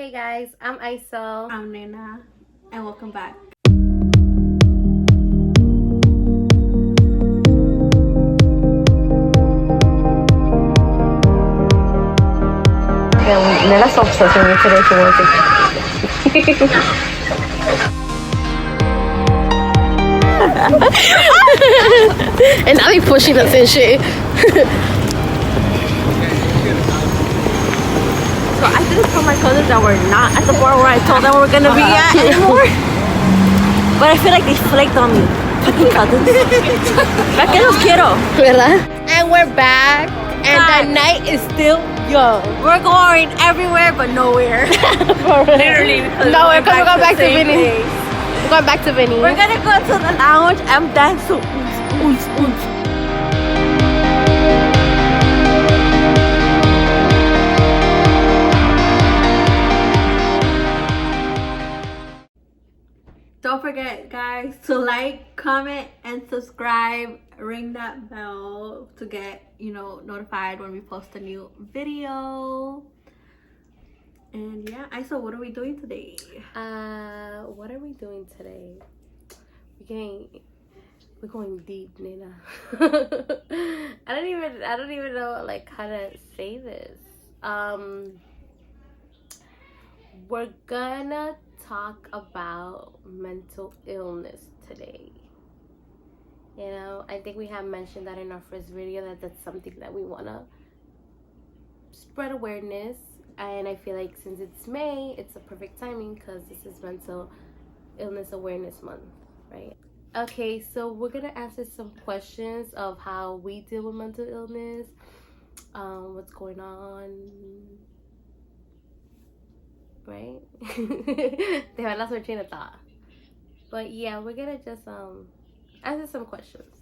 Hey guys, I'm Isel. I'm Nena, and welcome back. Nena's so obsessed with me today. She wants to. And now they pushing us and shit. So I didn't tell my cousins that we're not at the bar where I told them we were gonna be at anymore. But I feel like they flaked on me. Fucking cousins. ¿Para qué los quiero? ¿Verdad? And we're back. And the night is still young. We're going everywhere but nowhere. Literally. No, we're going back to Vinny. We're going back to Vinny. We're gonna go to the lounge and dance to Don't forget, guys, to like, comment, and subscribe. Ring that bell to get, notified when we post a new video. And yeah, Isel, what are we doing today? What are we doing today? We're going deep, Nena. I don't even know like how to say this. We're gonna talk about mental illness today. I think we have mentioned that in our first video that that's something that we want to spread awareness, and I feel like since it's May, it's a perfect timing because this is Mental Illness Awareness Month, right? Okay, so we're gonna answer some questions of how we deal with mental illness, what's going on, right? They had lost my train of thought. But yeah, we're gonna just answer some questions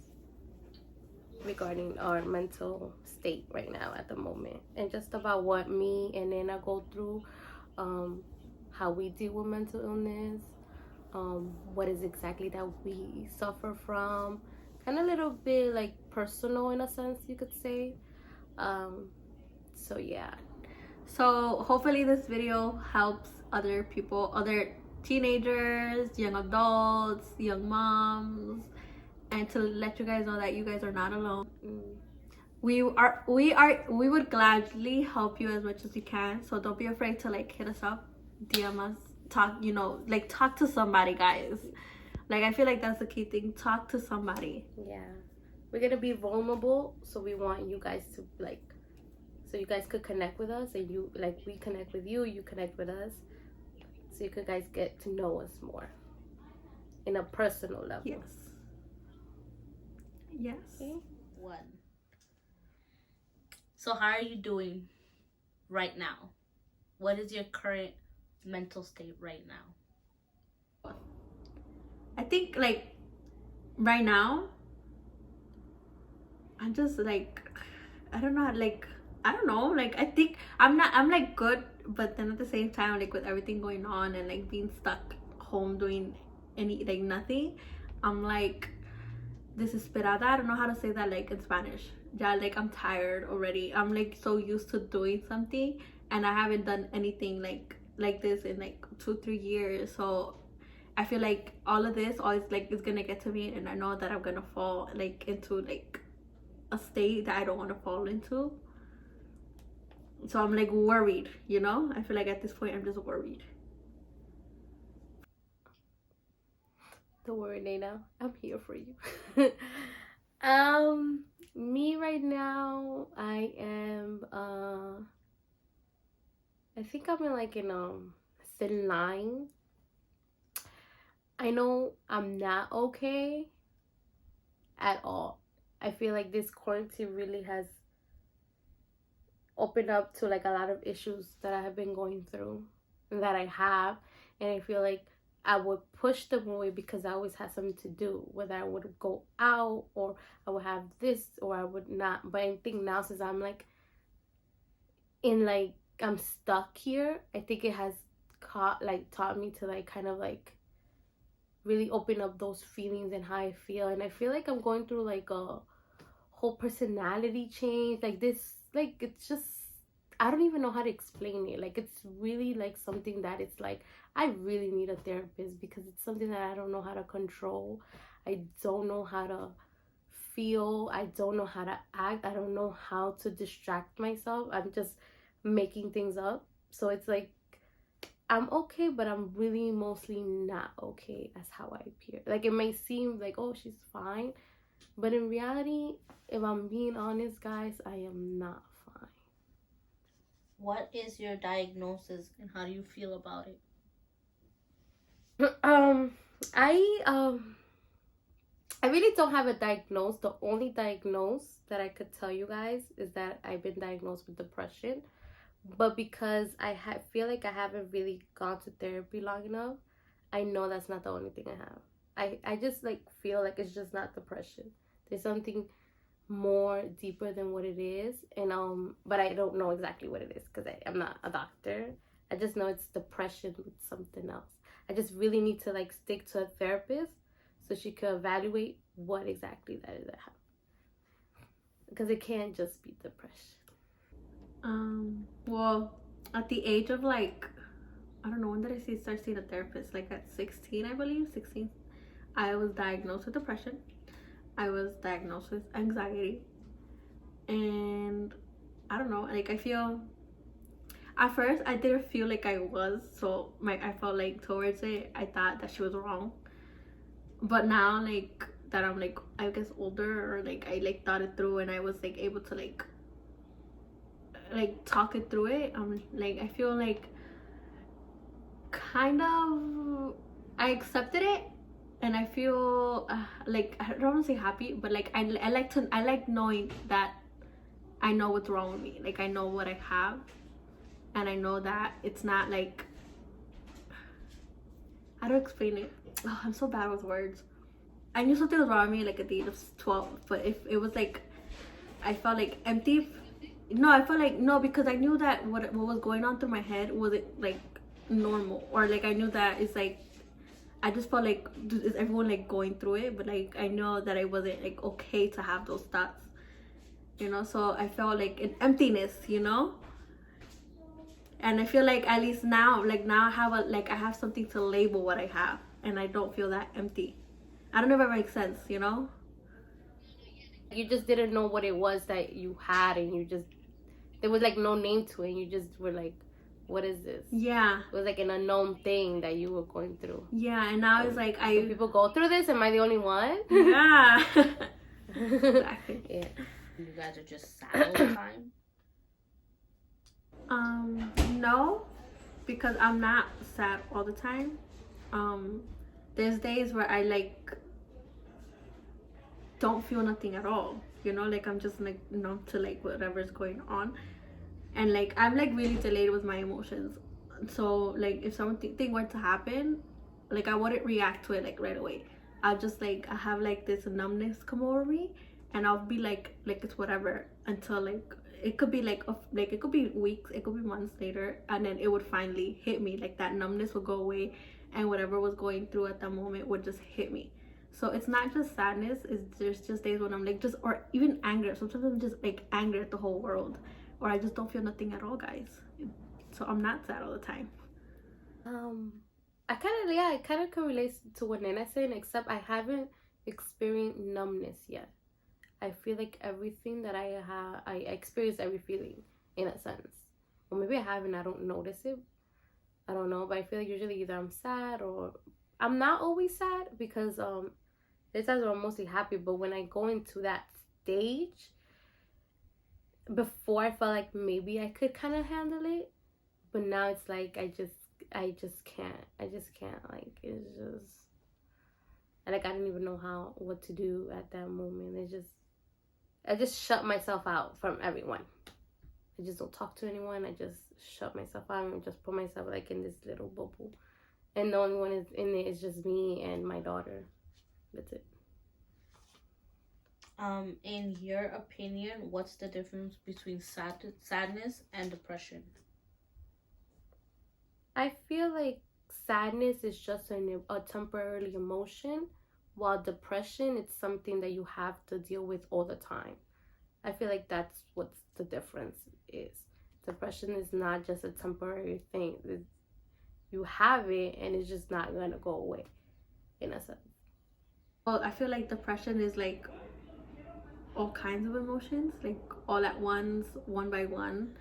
regarding our mental state right now at the moment, and just about what me and Nena go through, how we deal with mental illness, what is exactly that we suffer from, kind of a little bit like personal in a sense, you could say. So yeah. So hopefully this video helps other people, other teenagers, young adults, young moms, and to let you guys know that you guys are not alone. We would gladly help you as much as we can. So don't be afraid to like hit us up, DM us, talk, talk to somebody, guys. Like I feel like that's the key thing. Talk to somebody. Yeah. We're gonna be vulnerable, so we want you guys to so you guys could connect with us, and we connect with you, you connect with us, so you could guys get to know us more in a personal level. Yes. Okay. One. So how are you doing right now? What is your current mental state right now? I think like right now I'm just like I don't know, I think I'm like good, but then at the same time, like with everything going on and like being stuck home doing nothing, I'm like desesperada. I don't know how to say that like in Spanish. Yeah, like I'm tired already. I'm like so used to doing something, and I haven't done anything like this in like 2-3 years. So I feel like all of this always like is gonna get to me, and I know that I'm gonna fall like into like a state that I don't want to fall into. So I'm like worried, I feel like at this point I'm just worried. Don't worry, Nena, I'm here for you. Me right now, I am I think I'm in a thin line. I know I'm not okay at all. I feel like this quarantine really has opened up to like a lot of issues that I have been going through and that I have, and I feel like I would push them away because I always had something to do, whether I would go out or I would have this or I would not. But I think now, since I'm like I'm stuck here, I think it has taught me to like kind of like really open up those feelings and how I feel. And I feel like I'm going through like a whole personality change, like this, like it's just I don't even know how to explain it. Like, it's really like something that it's like I really need a therapist, because it's something that I don't know how to control. I don't know how to feel. I don't know how to act. I don't know how to distract myself. I'm just making things up. So it's like I'm okay, but I'm really mostly not okay as how I appear. Like, it may seem like, oh, she's fine, but in reality, if I'm being honest, guys, I am not fine. What is your diagnosis and how do you feel about it? um, I I really don't have a diagnose. The only diagnose that I could tell you guys is that I've been diagnosed with depression. But because feel like I haven't really gone to therapy long enough, I know that's not the only thing I have. I just like feel like it's just not depression. There's something more deeper than what it is, and but I don't know exactly what it is because I'm not a doctor. I just know it's depression with something else. I just really need to like stick to a therapist so she could evaluate what exactly that is I have, because it can't just be depression. Well, at the age of like, I don't know, when did I start seeing a therapist? Like at 16, I believe, 16. I was diagnosed with depression. I was diagnosed with anxiety. And I don't know, like I feel, at first I didn't feel like I was, so I felt like towards it, I thought that she was wrong. But now, like, that I'm like, I guess older, or like I like thought it through and I was like able to like talk it through it, like I feel like kind of I accepted it, and I feel like I don't want to say happy, but like I like knowing that I know what's wrong with me. Like I know what I have, and I know that it's not like, how to explain it. Oh, I'm so bad with words. I knew something was wrong with me like at the age of 12, but if it was like I felt like empty. No, I felt like no, because I knew that what was going on through my head wasn't like normal, or like I knew that it's like I just felt like, is everyone like going through it? But like I know that it wasn't like okay to have those thoughts, you know. So I felt like an emptiness, you know. And I feel like at least now, like now I have I have something to label what I have, and I don't feel that empty. I don't know if that makes sense, you know. You just didn't know what it was that you had, and you just, there was like no name to it, and you just were like, what is this? Yeah, it was like an unknown thing that you were going through. Yeah, and now it's like Do people go through this? Am I the only one? Yeah. Exactly. Yeah. You guys are just sad all the time? No, because I'm not sad all the time. There's days where I like don't feel nothing at all, you know, like I'm just like numb to like whatever's going on, and like I'm like really delayed with my emotions. So like if something were to happen, like I wouldn't react to it like right away. I'll just like I have like this numbness come over me, and I'll be like it's whatever until like it could be like it could be weeks, it could be months later, and then it would finally hit me. Like that numbness would go away, and whatever was going through at that moment would just hit me. So it's not just sadness, it's there's just days when I'm like just, or even anger. Sometimes I'm just like angry at the whole world, or I just don't feel nothing at all, guys. So I'm not sad all the time. I kind of can relate to what Nena's saying, except I haven't experienced numbness yet. I feel like everything that I have, I experience every feeling in a sense. Or maybe I haven't, I don't notice it. I don't know, but I feel like usually either I'm sad or I'm not always sad, because there's times where I'm mostly happy. But when I go into that stage, before I felt like maybe I could kind of handle it, but now it's like I just can't. Like, it's just, like I didn't even know what to do at that moment. I just shut myself out from everyone. I just don't talk to anyone. I just shut myself out and just put myself like in this little bubble, and the only one is in it is just me and my daughter. That's it. In your opinion, what's the difference between sadness and depression? I feel like sadness is just a temporary emotion, while depression, it's something that you have to deal with all the time. I feel like that's what the difference is. Depression is not just a temporary thing. You have it and it's just not gonna go away, in a sense. Well, I feel like depression is like all kinds of emotions, like all at once, one by one,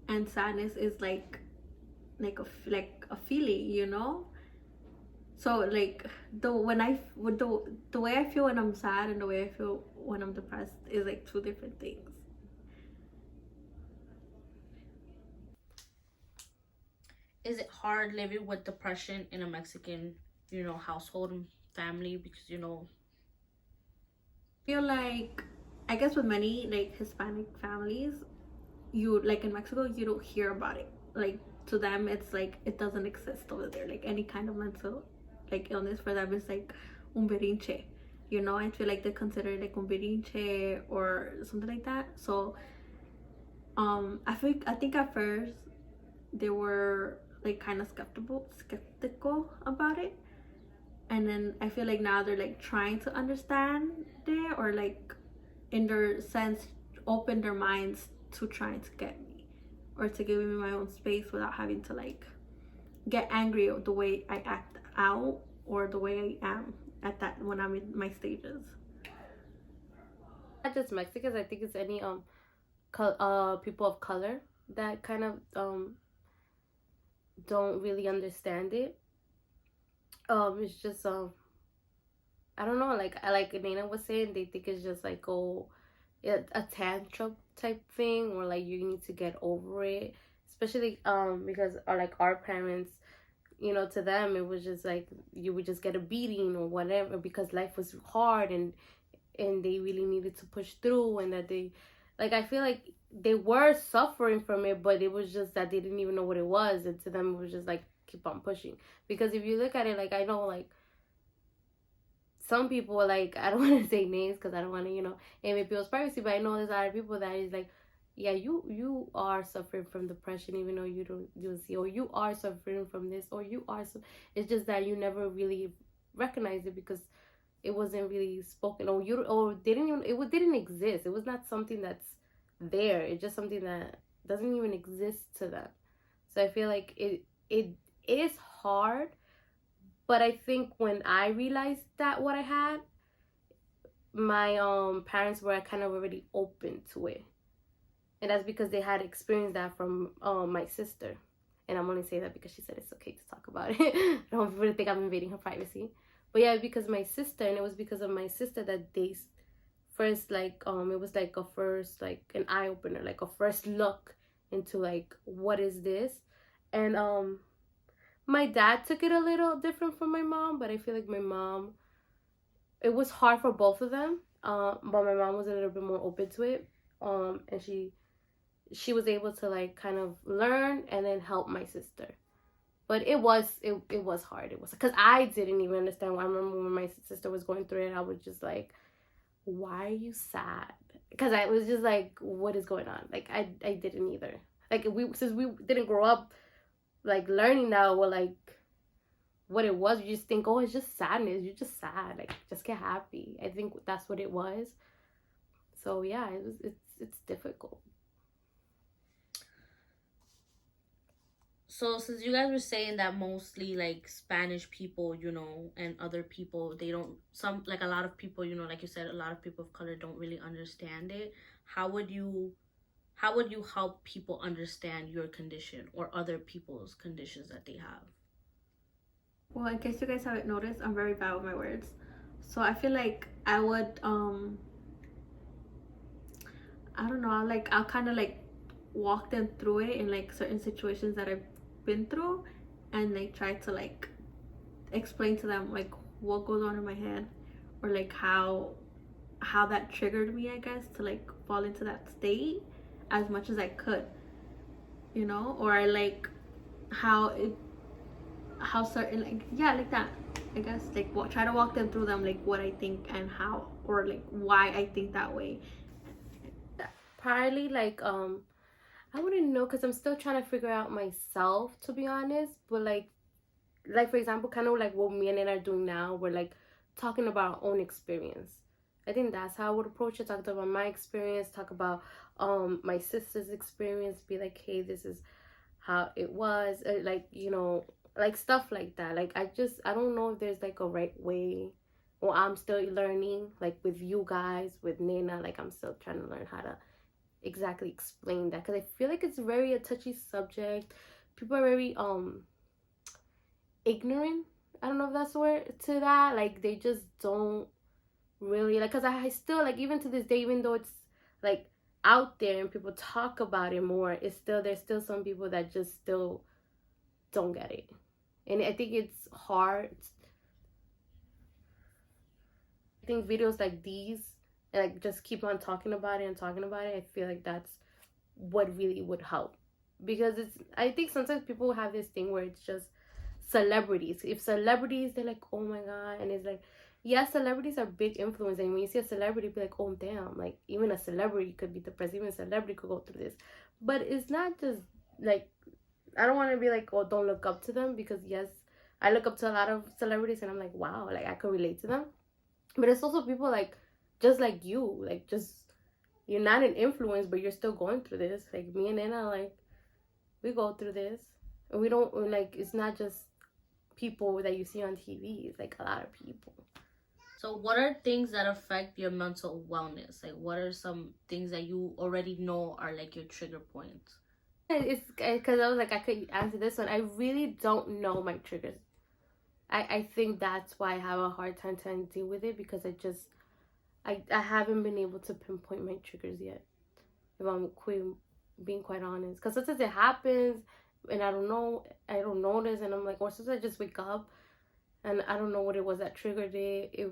and sadness is like a feeling, you know. So like the way I feel when I'm sad and the way I feel when I'm depressed is like two different things. Is it hard living with depression in a Mexican, household and family? Because, I feel like, I guess with many like Hispanic families, you like in Mexico, you don't hear about it. Like to them, it's like it doesn't exist over there. Like any kind of mental like illness for them is like un berinche. You know, I feel like they consider it like un berinche or something like that. So I think at first they were like kind of skeptical about it, and then I feel like now they're like trying to understand it, or like in their sense open their minds to trying to get me or to give me my own space without having to like get angry at the way I act out or the way I am at that when I'm in my stages. Not just Mexicans, I think it's any people of color that kind of don't really understand it. It's just I don't know, like Nena was saying, they think it's just like a tantrum type thing, or like you need to get over it, especially because our parents, to them it was just like you would just get a beating or whatever because life was hard, and they really needed to push through, and that they, like, I feel like they were suffering from it, but it was just that they didn't even know what it was, and to them it was just like keep on pushing. Because if you look at it, like, I know, like, some people, like, I don't want to say names because I don't want to, invade people's privacy, but I know there's a lot of people that is like, yeah, you are suffering from depression even though you don't see, or you are suffering from this, or you are it's just that you never really recognized it because it wasn't really spoken, or it didn't exist. It was not something that's there. It's just something that doesn't even exist to them. So I feel like it is hard, but I think when I realized that what I had, my parents were kind of already open to it. And that's because they had experienced that from my sister. And I'm only saying that because she said it's okay to talk about it. I don't want people to think I'm invading her privacy. But yeah, because my sister, and it was because of my sister that they first, like, it was like a first, like, an eye-opener, like a first look into, like, what is this? And my dad took it a little different from my mom, but I feel like my mom, it was hard for both of them. But my mom was a little bit more open to it. And she was able to, like, kind of learn and then help my sister. But it was hard. It was because I didn't even understand. I remember when my sister was going through it, I was just like, why are you sad? Because I was just like, what is going on? Like, I didn't either. Like, since we didn't grow up like learning that, or like what it was, you just think, oh, it's just sadness. You're just sad. Like, just get happy. I think that's what it was. So yeah, it's difficult. So since you guys were saying that mostly like Spanish people, and other people, they don't, like a lot of people, like you said, a lot of people of color don't really understand it. How would you help people understand your condition or other people's conditions that they have? Well, I guess you guys haven't noticed, I'm very bad with my words. So I feel like I would I don't know, like, I'll kind of like walk them through it in like certain situations that I've been through, and like try to like explain to them like what goes on in my head, or like how that triggered me, I guess, to like fall into that state as much as I could, or like how certain, like, yeah, like that, I guess, like try to walk them through them, like what I think and how, or like why I think that way. Partly, like, I wouldn't know because I'm still trying to figure out myself, to be honest. But like for example, kind of like what me and Nena are doing now, we're like talking about our own experience. I think that's how I would approach it. Talk about my experience, talk about my sister's experience, be like, hey, this is how it was, like, you know, like stuff like that. Like I don't know if there's like a right way, or I'm still learning, like with you guys, with Nena, like I'm still trying to learn how to exactly explain that, because I feel like it's very a touchy subject. People are very ignorant, I don't know if that's the word, to that. Like they just don't really like, because I still, like, even to this day, even though it's like out there and people talk about it more, it's still, there's still some people that just still don't get it. And I think it's hard. I think videos like these, and like just keep on talking about it and talking about it, I feel like that's what really would help. Because it's, I think sometimes people have this thing where it's just celebrities. If celebrities, they're like, oh my god, and it's like, yes, celebrities are big influence, and when you see a celebrity, be like, oh damn, like even a celebrity could be depressed, even a celebrity could go through this. But it's not just like, I don't want to be like, oh, don't look up to them, because yes, I look up to a lot of celebrities and I'm like, wow, like I could relate to them. But it's also people like, just like you, like, just, you're not an influence, but you're still going through this. Like me and Nena, like, we go through this, and we don't, like, it's not just people that you see on TV, it's like a lot of people. So what are things that affect your mental wellness? Like what are some things that you already know are like your trigger points? It's because I was like, I could answer this one. I really don't know my triggers. I think that's why I have a hard time trying to deal with it, because I haven't been able to pinpoint my triggers yet, if I'm being quite honest. Because sometimes it happens and I don't notice, and I'm like, or sometimes I just wake up and I don't know what it was that triggered it.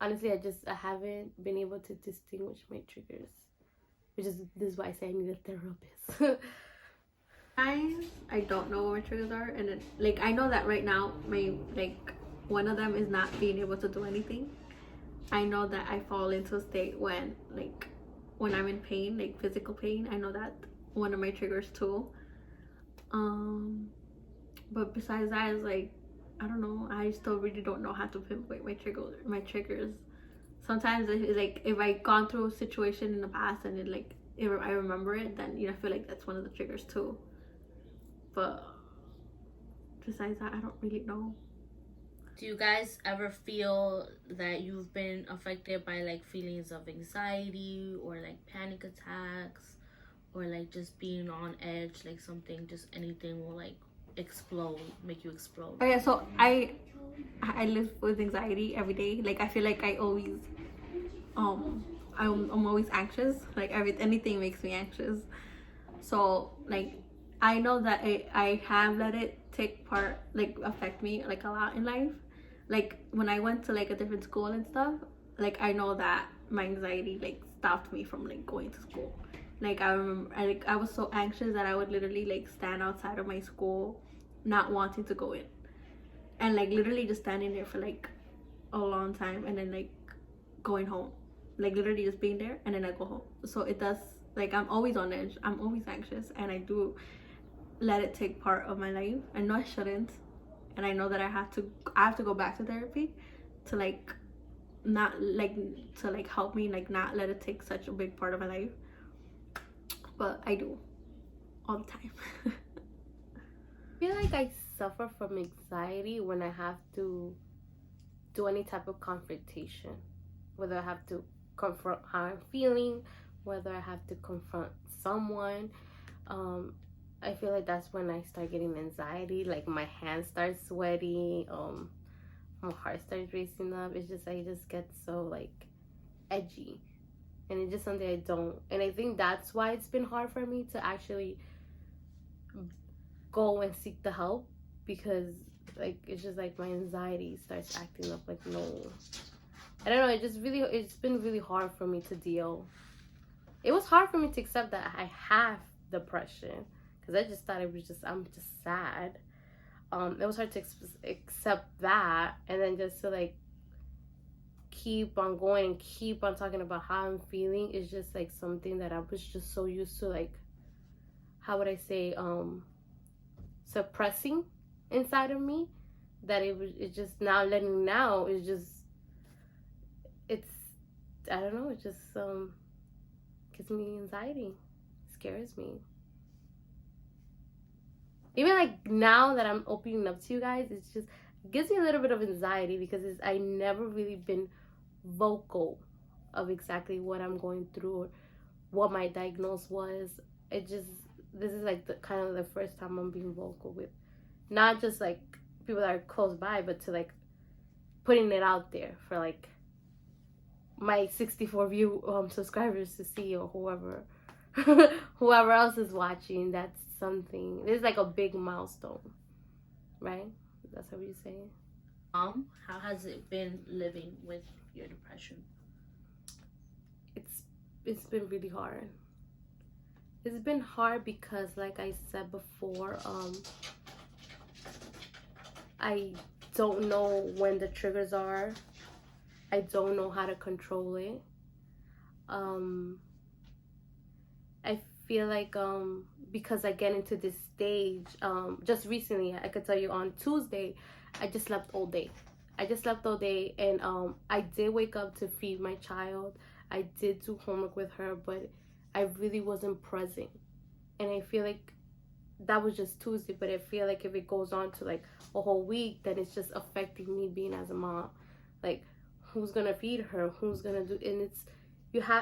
Honestly, I haven't been able to distinguish my triggers, which is, this is why I say I need a therapist. I don't know what my triggers are, and it, like, I know that right now my, like, one of them is not being able to do anything. I know that I fall into a state when, like, when I'm in pain, like physical pain. I know that one of my triggers too. But besides that, is like, I don't know. I still really don't know how to pinpoint my triggers. Sometimes it's like, if I gone through a situation in the past and it, like, if I remember it, then, you know, I feel like that's one of the triggers too. But besides that, I don't really know. Do you guys ever feel that you've been affected by like feelings of anxiety or like panic attacks, or like just being on edge, like something, just anything will like explode, make you explode? Oh yeah, so I live with anxiety every day. Like I feel like I always I'm always anxious. Like anything makes me anxious. So like I know that I have let it take part, like affect me like a lot in life. Like when I went to like a different school and stuff, like I know that my anxiety like stopped me from like going to school. Like I remember I was so anxious that I would literally like stand outside of my school not wanting to go in, and like literally just standing there for like a long time, and then like going home, like literally just being there, and then I go home. So it does, like, I'm always on edge, I'm always anxious, and I do let it take part of my life. I know I shouldn't, and I know that I have to go back to therapy to like not like to like help me like not let it take such a big part of my life, but I do all the time. I feel like I suffer from anxiety when I have to do any type of confrontation, whether I have to confront how I'm feeling, whether I have to confront someone. I feel like that's when I start getting anxiety. Like my hands start sweating, my heart starts racing up. It's just, I just get so like edgy, and it's just something I don't. And I think that's why it's been hard for me to actually go and seek the help, because like it's just like my anxiety starts acting up. Like, no, I don't know, it's been really hard for me to deal. It was hard for me to accept that I have depression, because I just thought it was just, I'm just sad. It was hard to accept that, and then just to like keep on going and keep on talking about how I'm feeling is just like something that I was just so used to, like, how would I say, suppressing inside of me, that it's just now letting now is just, it's, I don't know, it just gives me anxiety, scares me. Even like now that I'm opening up to you guys, it gives me a little bit of anxiety because I never really been vocal of exactly what I'm going through or what my diagnosis was. This is like the kind of the first time I'm being vocal with not just like people that are close by, but to like putting it out there for like my 64 subscribers to see, or whoever else is watching. That's something. This is like a big milestone, right? That's how you say it. How has it been living with your depression? It's been really hard. It's been hard because, like I said before, I don't know when the triggers are. I don't know how to control it. I feel like because I get into this stage, just recently, I could tell you on Tuesday, I just slept all day. And I did wake up to feed my child. I did do homework with her, but I really wasn't present. And I feel like that was just Tuesday, but I feel like if it goes on to like a whole week, then it's just affecting me being as a mom. Like, who's gonna feed her? Who's gonna do? And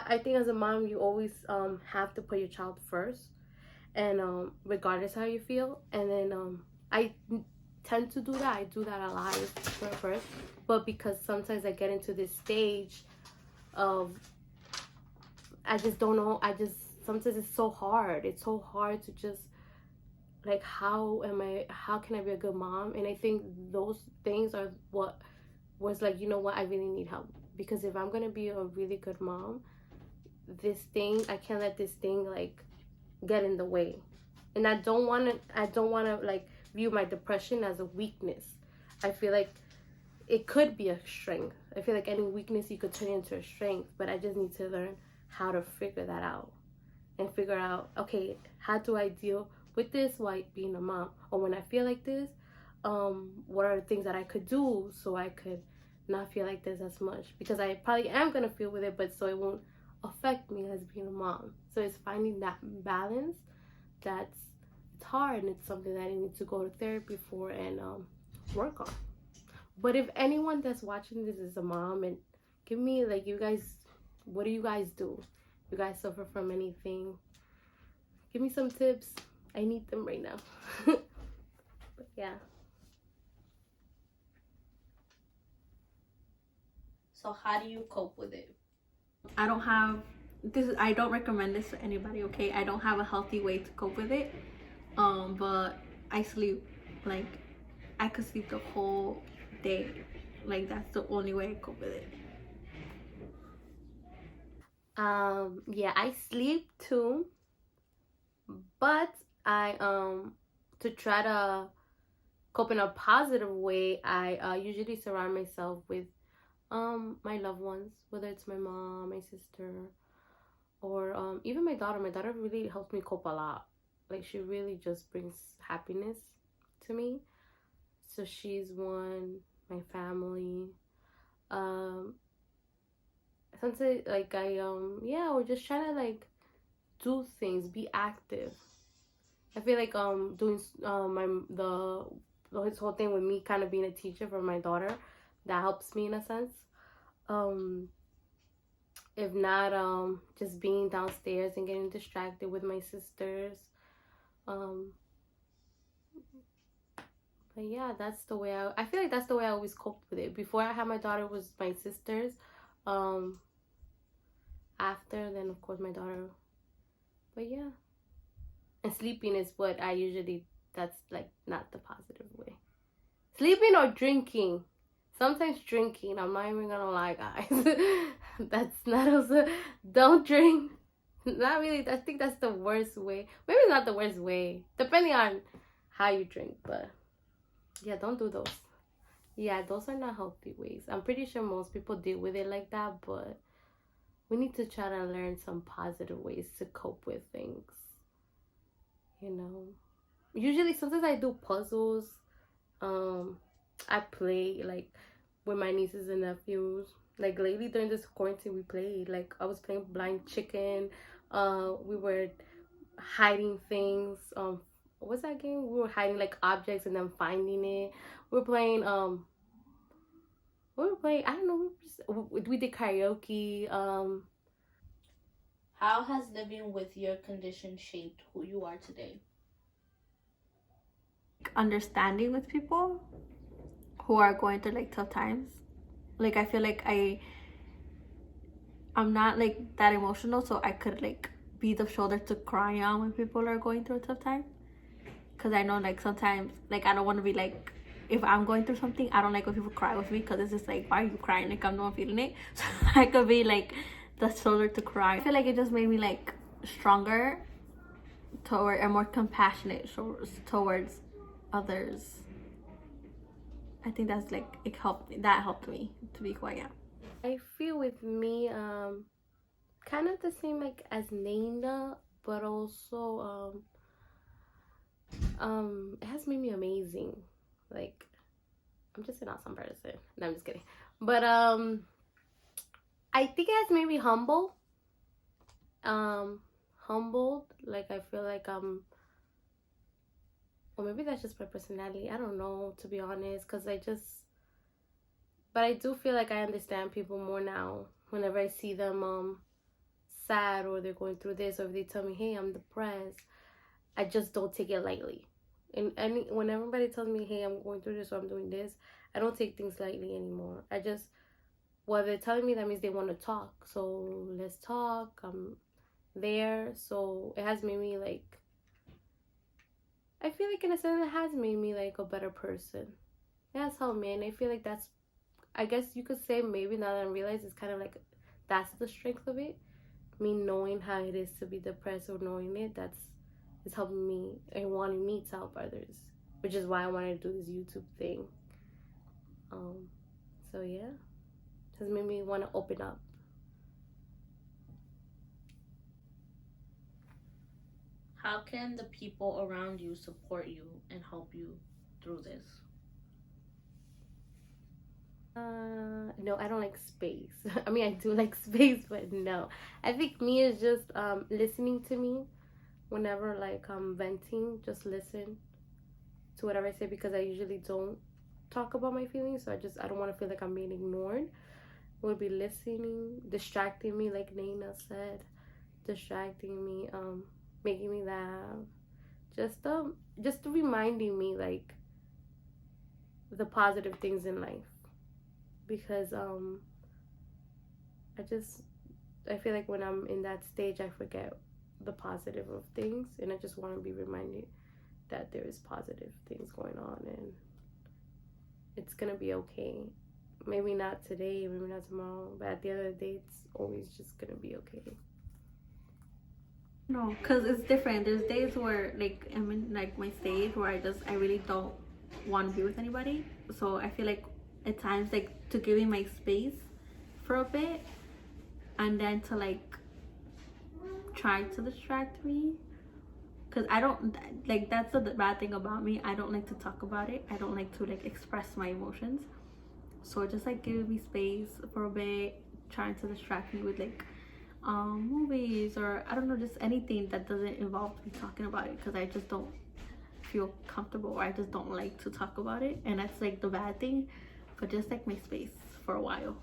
I think as a mom, you always have to put your child first, and regardless how you feel. And then I tend to do that. I do that a lot first, but because sometimes I get into this stage of I just don't know. Sometimes it's so hard. It's so hard to just like how can I be a good mom? And I think those things are what was like, you know what, I really need help. Because if I'm gonna be a really good mom, I can't let this thing like get in the way. And I don't wanna like view my depression as a weakness. I feel like it could be a strength. I feel like any weakness you could turn into a strength, but I just need to learn how to figure that out and figure out, okay, how do I deal with this while being a mom? Or when I feel like this, what are the things that I could do so I could not feel like this as much? Because I probably am gonna feel with it, but so it won't affect me as being a mom. So it's finding that balance. It's hard, and it's something that I need to go to therapy for and work on. But if anyone that's watching this is a mom, and give me like, you guys, what do you guys do? You guys suffer from anything? Give me some tips. I need them right now. But yeah. So how do you cope with it? I don't recommend this to anybody, okay? I don't have a healthy way to cope with it. But I sleep. Like, I could sleep the whole day. Like, that's the only way I cope with it. Yeah, I sleep too. But I to try to cope in a positive way, I usually surround myself with my loved ones, whether it's my mom, my sister, or even my daughter. My daughter really helps me cope a lot. Like, she really just brings happiness to me. So she's one. My family. Sometimes like we're just trying to like do things, be active. I feel like doing this whole thing with me kind of being a teacher for my daughter, that helps me in a sense. If not, just being downstairs and getting distracted with my sisters. But yeah, that's the way I feel like that's the way I always coped with it. Before I had my daughter was my sisters. After, then of course my daughter. But yeah. And sleeping is what I usually, that's like not the positive way. Sleeping or drinking. Sometimes drinking, I'm not even gonna lie, guys. That's not also, don't drink. Not really, I think that's the worst way. Maybe it's not the worst way, depending on how you drink, but yeah, don't do those. Yeah, those are not healthy ways. I'm pretty sure most people deal with it like that, but we need to try to learn some positive ways to cope with things. You know, usually sometimes I do puzzles. I play like with my nieces and nephews. Like lately during this quarantine, we played, like I was playing blind chicken, We were hiding things. What's that game? We were hiding like objects and then finding it. We were playing. We were playing. I don't know. We did karaoke. How has living with your condition shaped who you are today? Understanding with people who are going through like tough times. Like I feel like I'm not like that emotional, so I could like be the shoulder to cry on when people are going through a tough time. Cause I know like sometimes like I don't want to be like, if I'm going through something, I don't like when people cry with me, because it's just like, why are you crying? Like I'm the one feeling it. So I could be like the shoulder to cry. I feel like it just made me like stronger toward and more compassionate towards others. I think that's like it helped me. That helped me to be who I am. I feel with me, kind of the same like as Nena, but also it has made me amazing. Like I'm just an awesome person. No, I'm just kidding. But I think it has made me humble. Humbled. Like I feel like or maybe that's just my personality. I don't know, to be honest, because but I do feel like I understand people more now. Whenever I see them sad, or they're going through this, or if they tell me, hey, I'm depressed, I just don't take it lightly. And when everybody tells me, hey, I'm going through this or I'm doing this, I don't take things lightly anymore. I just, well, they're telling me, that means they want to talk. So let's talk. I'm there. So it has made me like, I feel like in a sense it has made me like a better person. It has helped me, and I feel like that's, I guess you could say, maybe now that I realize, it's kind of like that's the strength of it. Me knowing how it is to be depressed, or knowing it, it's helping me and wanting me to help others, which is why I wanted to do this YouTube thing. So yeah, it has made me want to open up. How can the people around you support you and help you through this? No, I don't like space. I mean, I do like space, but no. I think me is just listening to me whenever like I'm venting. Just listen to whatever I say, because I usually don't talk about my feelings. So I don't want to feel like I'm being ignored. Would be listening, distracting me, like Nena said, distracting me, making me laugh, just reminding me like the positive things in life, because I feel like when I'm in that stage, I forget the positive of things, and I just want to be reminded that there is positive things going on, and it's gonna be okay. Maybe not today, maybe not tomorrow, but at the end of the day, it's always just gonna be okay. No, because it's different. There's days where like I'm in like my stage where I really don't want to be with anybody. So I feel like at times like to give me my space for a bit, and then to like try to distract me, because I don't like, that's the bad thing about me. I don't like to talk about it. I don't like to like express my emotions. So just like giving me space for a bit, trying to distract me with like movies, or I don't know, just anything that doesn't involve me talking about it, because I just don't feel comfortable, or I just don't like to talk about it, and that's like the bad thing. But just like my space for a while.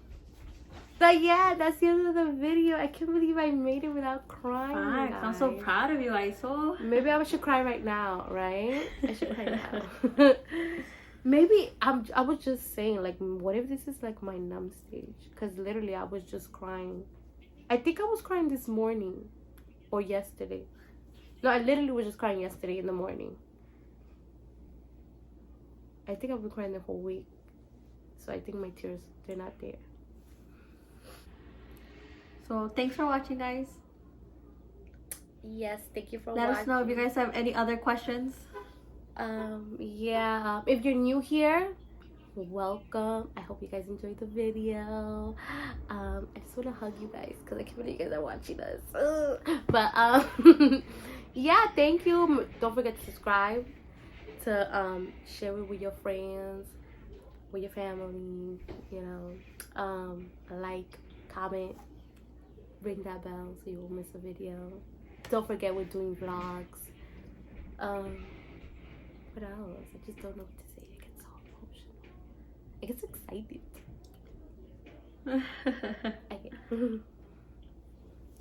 But yeah, that's the end of the video. I can't believe I made it without crying. Facts. I'm so proud of you, Isel. Maybe I should cry right now, right? I should cry now. Maybe I was just saying, like, what if this is like my numb stage? Because literally I was just crying. I think I was crying this morning or yesterday. No, I literally was just crying yesterday in the morning. I think I've been crying the whole week. So I think my tears, they're not there. So thanks for watching, guys. Yes, thank you for Let watching. us know if you guys have any other questions. If you're new here, welcome. I hope you guys enjoyed the video. I just want to hug you guys, because I can't believe you guys are watching us. But yeah, thank you. Don't forget to subscribe, to share it with your friends, with your family, like, comment, ring that bell so you won't miss a video. Don't forget we're doing vlogs. What else? I just don't know what to say. I get so emotional. I get so excited.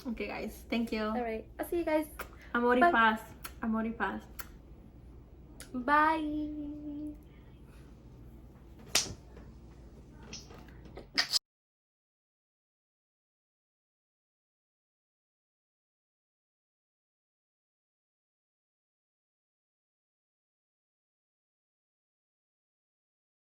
Okay, guys. Thank you. All right. I'll see you guys. Amor y paz. Amor y paz. Bye.